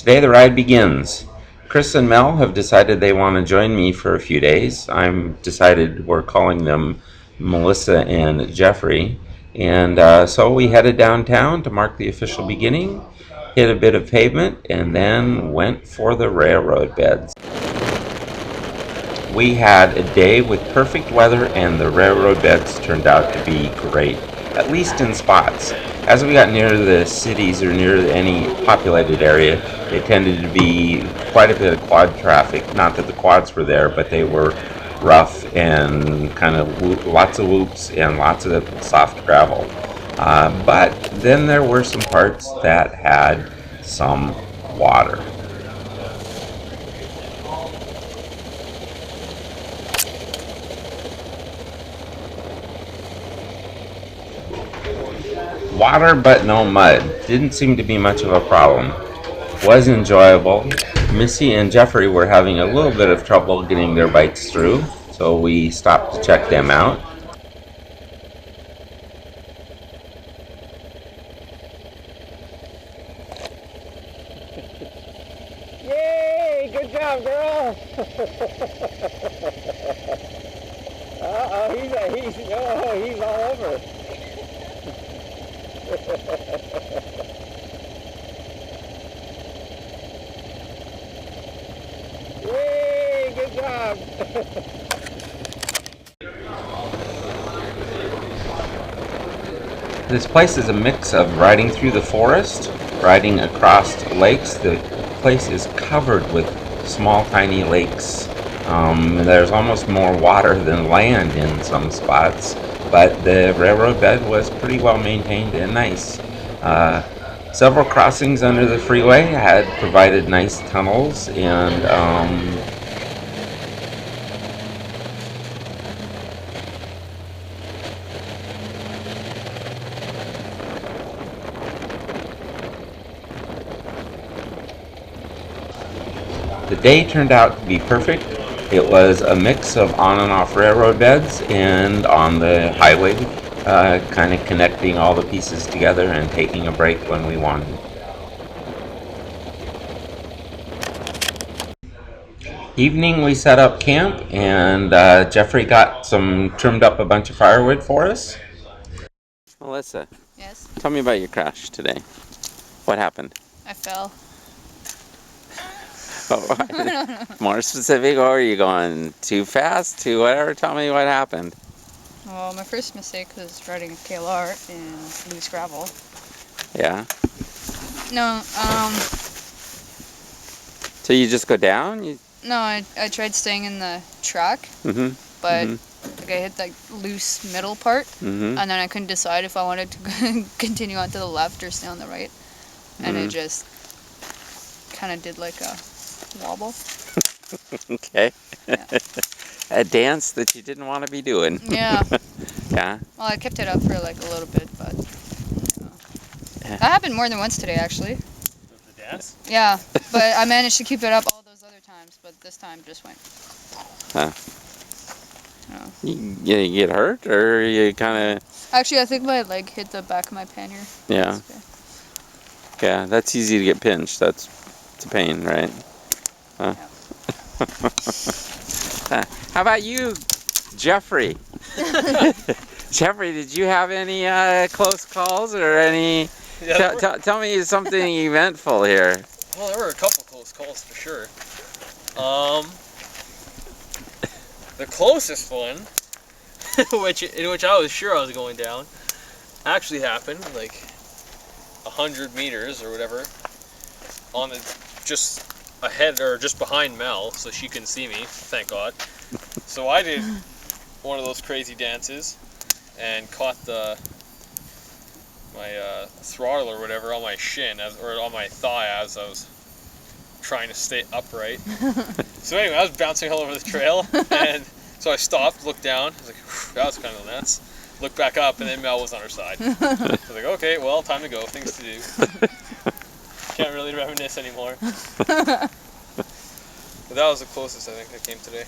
Today the ride begins. Chris and Mel have decided they want to join me for a few days. I'm decided we're calling them Melissa and Jeffrey. And so we headed downtown to mark the official beginning, hit a bit of pavement, and then went for the railroad beds. We had a day with perfect weather, and the railroad beds turned out to be great, at least in spots. As we got near the cities or near any populated area, it tended to be quite a bit of quad traffic. Not that the quads were there, but they were rough and kind of lots of whoops and lots of soft gravel. But then there were some parts that had some water. Water but no mud. Didn't seem to be much of a problem. Was enjoyable. Missy and Jeffrey were having a little bit of trouble getting their bikes through, so we stopped to check them out. Yay! Good job, girl! He's all over. Yay! Good job! This place is a mix of riding through the forest, riding across lakes. The place is covered with small, tiny lakes. There's almost more water than land in some spots, but the railroad bed was pretty well maintained and nice. Several crossings under the freeway had provided nice tunnels, and the day turned out to be perfect. It was a mix of on and off railroad beds and on the highway, kind of connecting all the pieces together and taking a break when we wanted. Evening we set up camp, and Jeffrey trimmed up a bunch of firewood for us. Melissa, Yes, tell me about your crash today. What happened? I fell. Oh, more specific, or are you going too fast, too whatever? Tell me what happened. Well, my first mistake was riding a KLR in loose gravel. Yeah. No, So you just go down? I tried staying in the track, Mm-hmm. but like, I hit that loose middle part, Mm-hmm. and then I couldn't decide if I wanted to continue on to the left or stay on the right, and it just kind of did like a wobble. Okay. Yeah. A dance that you didn't want to be doing. Yeah. Yeah. Well, I kept it up for like a little bit, but that happened more than once today, actually. The dance? Yeah, but I managed to keep it up all those other times, but this time just went. Huh. Oh. You get hurt, or you kind of? Actually, I think my leg hit the back of my pannier. Yeah. That's okay. Yeah, that's easy to get pinched. It's a pain, right? Huh. How about you, Jeffrey? Jeffrey, did you have any close calls or any? Yeah, Tell me something eventful here. well, there were a couple close calls for sure. The closest one, in which I was sure I was going down, actually happened like 100 meters or whatever, on the just ahead or just behind Mel, so she couldn't see me. Thank God. So I did one of those crazy dances and caught my throttle or whatever on my shin or on my thigh as I was trying to stay upright. So anyway, I was bouncing all over the trail, and so I stopped, looked down. I was like, that was kind of nuts. Looked back up, and then Mel was on her side. I was like, okay, well, time to go. Things to do. Can't really reminisce anymore. But that was the closest I think I came today.